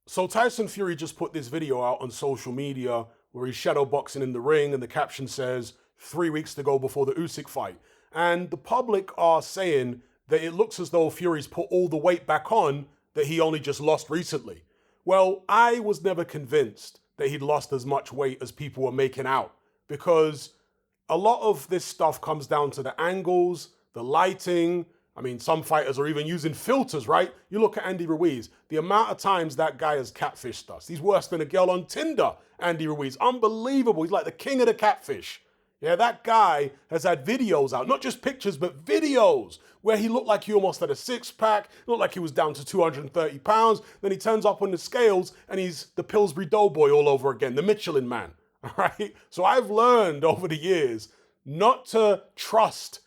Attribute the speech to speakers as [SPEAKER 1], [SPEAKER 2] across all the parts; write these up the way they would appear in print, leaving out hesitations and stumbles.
[SPEAKER 1] So Tyson Fury just put this video out on social media where he's shadow boxing in the ring, and the caption says 3 weeks to go before the Usyk fight. And the public are saying that it looks as though Fury's put all the weight back on that he only just lost recently. Well, I was never convinced that he'd lost as much weight as people were making out, because a lot of this stuff comes down to the angles, the lighting. I mean, some fighters are even using filters, right? You look at Andy Ruiz, the amount of times that guy has catfished us. He's worse than a girl on Tinder, Andy Ruiz. Unbelievable. He's like the king of the catfish. Yeah, that guy has had videos out, not just pictures, but videos where he looked like he almost had a six-pack, looked like he was down to 230 pounds. Then he turns up on the scales and he's the Pillsbury Doughboy all over again, the Michelin Man, all right? So I've learned over the years not to trust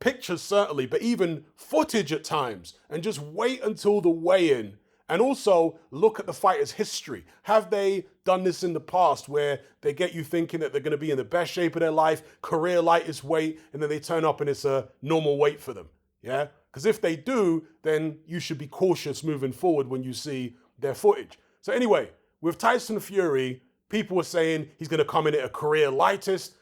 [SPEAKER 1] pictures, certainly, but even footage at times, and just wait until the weigh-in. And also look at the fighter's history. Have they done this in the past where they get you thinking that they're going to be in the best shape of their life, career lightest weight, and then they turn up and it's a normal weight for them? Yeah? Because if they do, then you should be cautious moving forward when you see their footage. So anyway, with Tyson Fury, people were saying he's going to come in at a career lightest.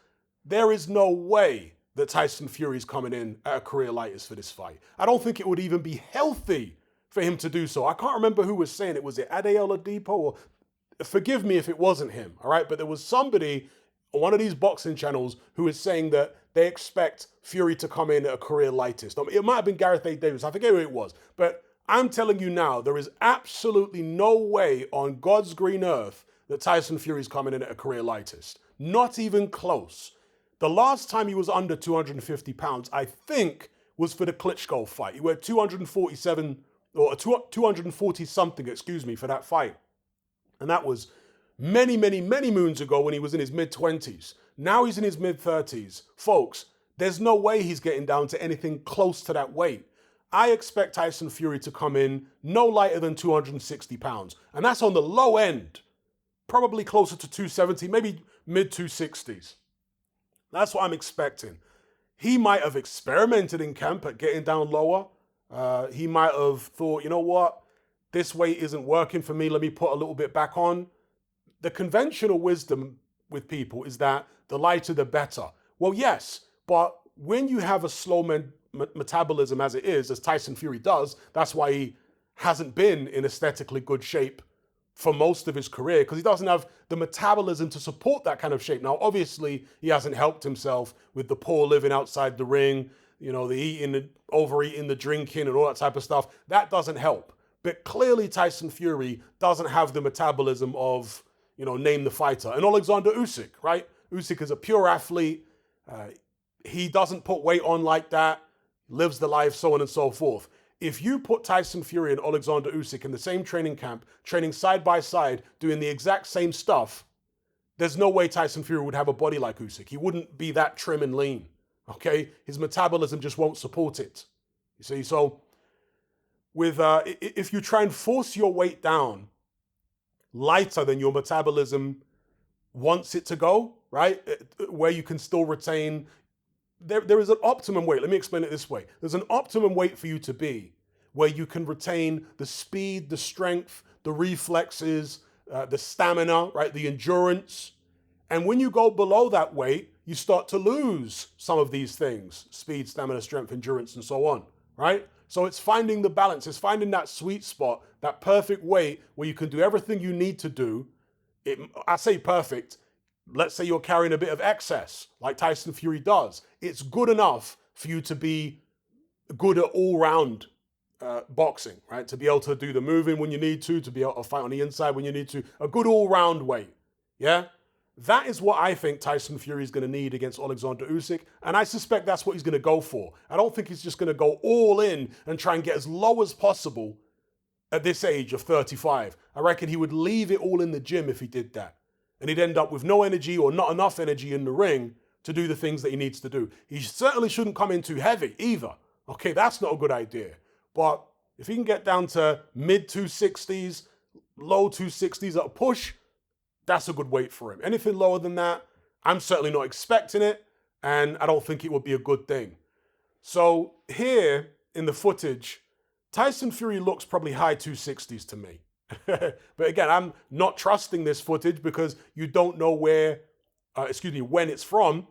[SPEAKER 1] There is no way that Tyson Fury is coming in at a career lightest for this fight. I don't think it would even be healthy for him to do so. I can't remember who was saying it. Was it Ade Oladipo? Or forgive me if it wasn't him, all right? But there was somebody on one of these boxing channels who was saying that they expect Fury to come in at a career lightest. I mean, it might have been Gareth A. Davis. I forget who it was. But I'm telling you now, there is absolutely no way on God's green earth that Tyson Fury's coming in at a career lightest. Not even close. The last time he was under 250 pounds, I think, was for the Klitschko fight. He weighed 247 or 240 something, for that fight. And that was many, many, many moons ago when he was in his mid-20s. Now he's in his mid-30s. Folks, there's no way he's getting down to anything close to that weight. I expect Tyson Fury to come in no lighter than 260 pounds. And that's on the low end. Probably closer to 270, maybe mid-260s. That's what I'm expecting. He might have experimented in camp at getting down lower. He might have thought, you know what, this weight isn't working for me, let me put a little bit back on. The conventional wisdom with people is that the lighter the better. Well, yes, but when you have a slow metabolism as it is, as Tyson Fury does, that's why he hasn't been in aesthetically good shape for most of his career, because he doesn't have the metabolism to support that kind of shape. Now, obviously, he hasn't helped himself with the poor living outside the ring, you know, the eating, the overeating, the drinking, and all that type of stuff. That doesn't help. But clearly, Tyson Fury doesn't have the metabolism of, you know, name the fighter. And Alexander Usyk, right? Usyk is a pure athlete. He doesn't put weight on like that, lives the life, so on and so forth. If you put Tyson Fury and Alexander Usyk in the same training camp, training side by side, doing the exact same stuff, there's no way Tyson Fury would have a body like Usyk. He wouldn't be that trim and lean, okay? His metabolism just won't support it. You see, so with if you try and force your weight down lighter than your metabolism wants it to go, right? Where you can still retain, there is an optimum weight. Let me explain it this way. There's an optimum weight for you to be where you can retain the speed, the strength, the reflexes, the stamina, right? The endurance. And when you go below that weight, you start to lose some of these things: speed, stamina, strength, endurance, and so on, right? So it's finding the balance. It's finding that sweet spot, that perfect weight where you can do everything you need to do. I say perfect. Let's say you're carrying a bit of excess, like Tyson Fury does. It's good enough for you to be good at all-round boxing, right? To be able to do the moving when you need to be able to fight on the inside when you need to. A good all-round weight, yeah? That is what I think Tyson Fury is going to need against Alexander Usyk, and I suspect that's what he's going to go for. I don't think he's just going to go all in and try and get as low as possible at this age of 35. I reckon he would leave it all in the gym if he did that. And he'd end up with no energy or not enough energy in the ring to do the things that he needs to do. He certainly shouldn't come in too heavy either. Okay, that's not a good idea. But if he can get down to mid-260s, low 260s at a push, that's a good weight for him. Anything lower than that, I'm certainly not expecting it, and I don't think it would be a good thing. So here in the footage, Tyson Fury looks probably high 260s to me. But again, I'm not trusting this footage because you don't know when it's from.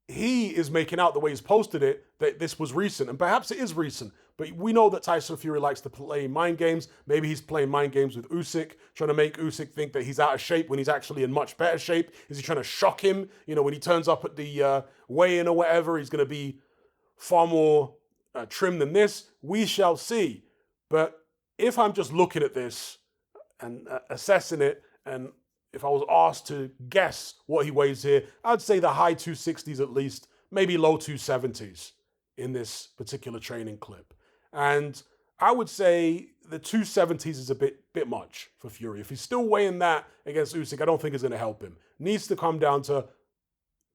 [SPEAKER 1] He is making out the way he's posted it that this was recent, and perhaps it is recent. But we know that Tyson Fury likes to play mind games. Maybe he's playing mind games with Usyk, trying to make Usyk think that he's out of shape when he's actually in much better shape. Is he trying to shock him? You know, when he turns up at the weigh-in or whatever, he's going to be far more trim than this. We shall see. But if I'm just looking at this and assessing it, and if I was asked to guess what he weighs here, I'd say the high 260s at least, maybe low 270s in this particular training clip. And I would say the 270s is a bit much for Fury. If he's still weighing that against Usyk, I don't think it's going to help him. Needs to come down to,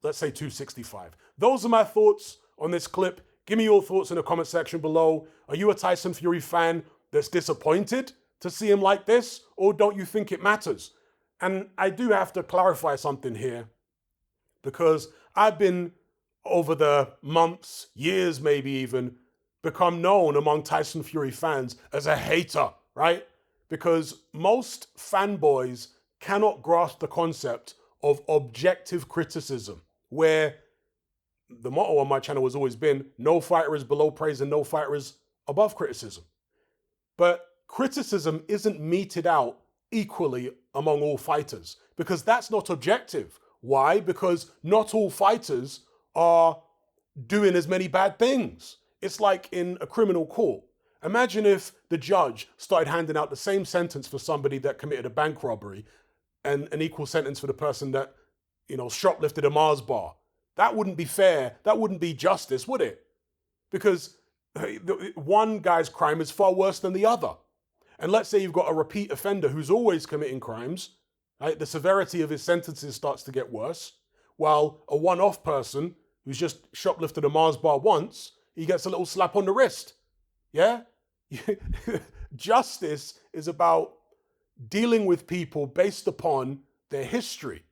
[SPEAKER 1] let's say, 265. Those are my thoughts on this clip. Give me your thoughts in the comment section below. Are you a Tyson Fury fan that's disappointed to see him like this, or don't you think it matters? And I do have to clarify something here, because I've been, over the months, years maybe even, become known among Tyson Fury fans as a hater, right? Because most fanboys cannot grasp the concept of objective criticism, where the motto on my channel has always been, no fighter is below praise and no fighter is above criticism. But criticism isn't meted out equally among all fighters, because that's not objective. Why? Because not all fighters are doing as many bad things. It's like in a criminal court. Imagine if the judge started handing out the same sentence for somebody that committed a bank robbery and an equal sentence for the person that, shoplifted a Mars bar. That wouldn't be fair. That wouldn't be justice, would it? Because one guy's crime is far worse than the other. And let's say you've got a repeat offender who's always committing crimes, right? The severity of his sentences starts to get worse, while a one-off person who's just shoplifted a Mars bar once, he gets a little slap on the wrist. Yeah? Justice is about dealing with people based upon their history,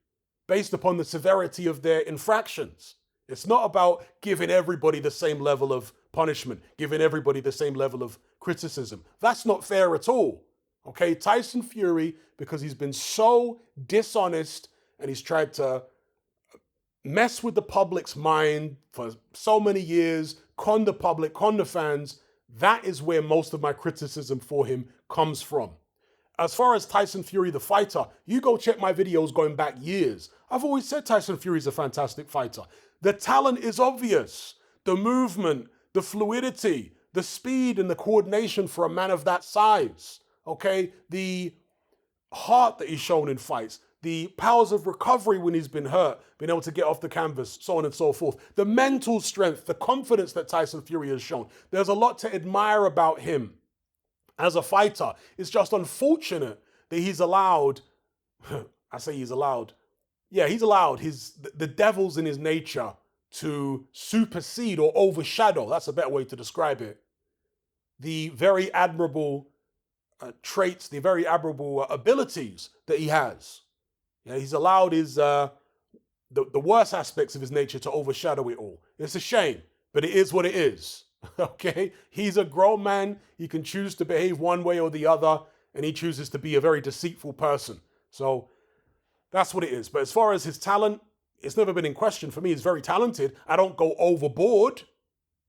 [SPEAKER 1] based upon the severity of their infractions. It's not about giving everybody the same level of punishment, giving everybody the same level of criticism. That's not fair at all. Okay, Tyson Fury, because he's been so dishonest and he's tried to mess with the public's mind for so many years, con the public, con the fans, that is where most of my criticism for him comes from. As far as Tyson Fury, the fighter, you go check my videos going back years. I've always said Tyson Fury is a fantastic fighter. The talent is obvious. The movement, the fluidity, the speed and the coordination for a man of that size. Okay? The heart that he's shown in fights. The powers of recovery when he's been hurt, being able to get off the canvas, so on and so forth. The mental strength, the confidence that Tyson Fury has shown. There's a lot to admire about him as a fighter. It's just unfortunate that he's allowed, I say he's allowed, yeah, he's allowed the devils in his nature to supersede or overshadow, that's a better way to describe it, the very admirable traits, the very admirable abilities that he has. Yeah, he's allowed his the worst aspects of his nature to overshadow it all. It's a shame, but it is what it is. Okay? He's a grown man. He can choose to behave one way or the other, and he chooses to be a very deceitful person. So that's what it is. But as far as his talent, it's never been in question. For me, he's very talented. I don't go overboard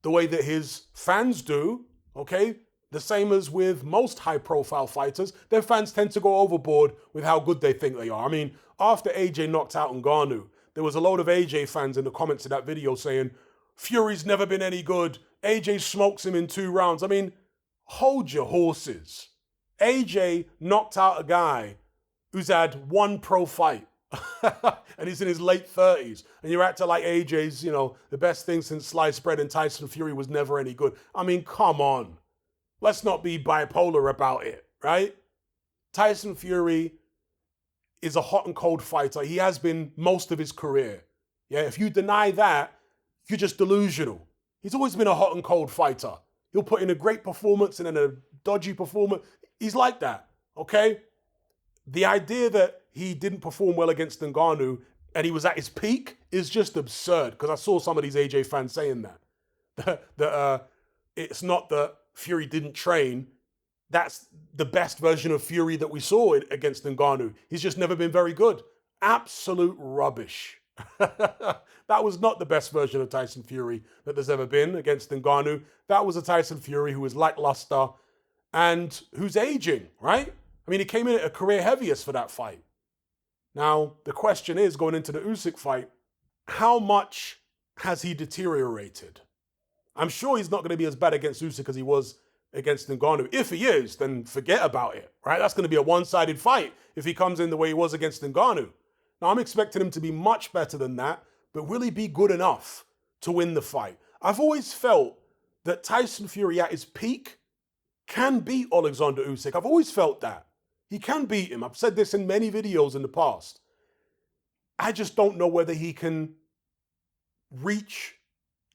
[SPEAKER 1] the way that his fans do. Okay? The same as with most high-profile fighters, their fans tend to go overboard with how good they think they are. I mean, after AJ knocked out Ngannou, there was a load of AJ fans in the comments of that video saying, Fury's never been any good. AJ smokes him in 2 rounds. I mean, hold your horses. AJ knocked out a guy who's had 1 pro fight. And he's in his late 30s. And you're acting like AJ's, the best thing since sliced bread and Tyson Fury was never any good. I mean, come on. Let's not be bipolar about it, right? Tyson Fury is a hot and cold fighter. He has been most of his career. Yeah, if you deny that, you're just delusional. He's always been a hot and cold fighter. He'll put in a great performance and then a dodgy performance. He's like that, okay? The idea that he didn't perform well against Ngannou and he was at his peak is just absurd, because I saw some of these AJ fans saying that. It's not that Fury didn't train. that's the best version of Fury that we saw against Ngannou. He's just never been very good. Absolute rubbish. That was not the best version of Tyson Fury that there's ever been against Ngannou. That was a Tyson Fury who was lackluster and who's aging, right? I mean, he came in at a career heaviest for that fight. Now, the question is, going into the Usyk fight, how much has he deteriorated? I'm sure he's not going to be as bad against Usyk as he was against Ngannou. If he is, then forget about it, right? That's going to be a one-sided fight if he comes in the way he was against Ngannou. Now, I'm expecting him to be much better than that, but will he be good enough to win the fight? I've always felt that Tyson Fury at his peak can beat Alexander Usyk. I've always felt that. He can beat him. I've said this in many videos in the past. I just don't know whether he can reach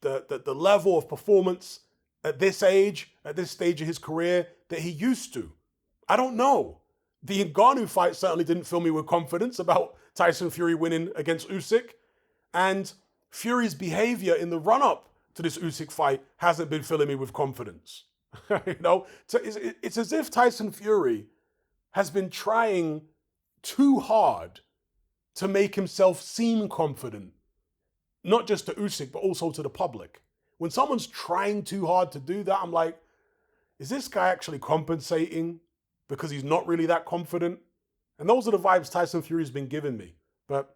[SPEAKER 1] the level of performance at this age, at this stage of his career that he used to. I don't know. The Ngannou fight certainly didn't fill me with confidence about Tyson Fury winning against Usyk. And Fury's behavior in the run-up to this Usyk fight hasn't been filling me with confidence. You know, so it's as if Tyson Fury has been trying too hard to make himself seem confident, not just to Usyk, but also to the public. When someone's trying too hard to do that, I'm like, is this guy actually compensating because he's not really that confident? And those are the vibes Tyson Fury's been giving me. But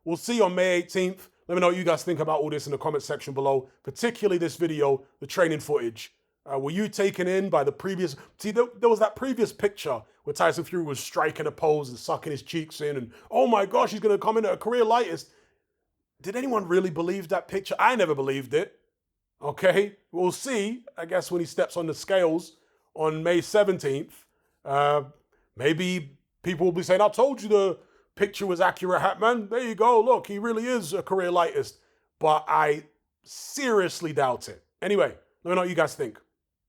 [SPEAKER 1] we'll see on May 18th. Let me know what you guys think about all this in the comment section below, particularly this video, the training footage. Were you taken in by the previous... See, there was that previous picture where Tyson Fury was striking a pose and sucking his cheeks in and, oh my gosh, he's going to come in at a career lightest. Did anyone really believe that picture? I never believed it. Okay, we'll see, I guess, when he steps on the scales on May 17th. Maybe people will be saying, I told you the picture was accurate, Hatman. There you go. Look, he really is a career lightest. But I seriously doubt it. Anyway, let me know what you guys think.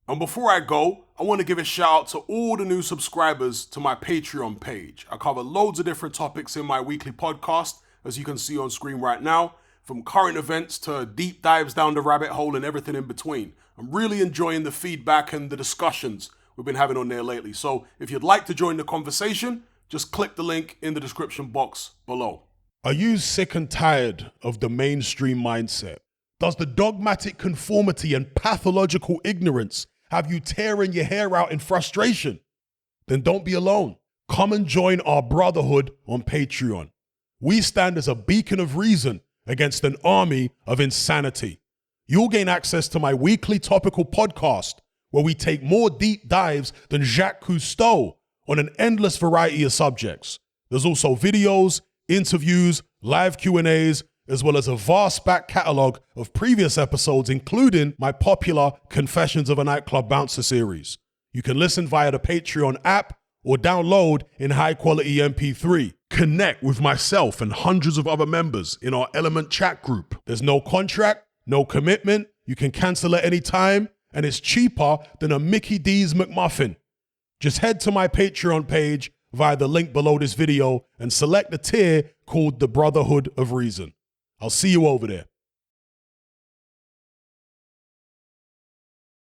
[SPEAKER 1] And before I go, I want to give a shout out to all the new subscribers to my Patreon page. I cover loads of different topics in my weekly podcast, as you can see on screen right now, from current events to deep dives down the rabbit hole and everything in between. I'm really enjoying the feedback and the discussions we've been having on there lately. So if you'd like to join the conversation, just click the link in the description box below. Are you sick and tired of the mainstream mindset? Does the dogmatic conformity and pathological ignorance have you tearing your hair out in frustration? Then don't be alone. Come and join our brotherhood on Patreon. We stand as a beacon of reason against an army of insanity. You'll gain access to my weekly topical podcast where we take more deep dives than Jacques Cousteau on an endless variety of subjects. There's also videos, interviews, live Q&As, as well as a vast back catalogue of previous episodes, including my popular Confessions of a Nightclub Bouncer series. You can listen via the Patreon app or download in high-quality MP3. Connect with myself and hundreds of other members in our Element chat group. There's no contract, no commitment, you can cancel at any time, and it's cheaper than a Mickey D's McMuffin. Just head to my Patreon page via the link below this video and select the tier called the Brotherhood of Reason. I'll see you over there.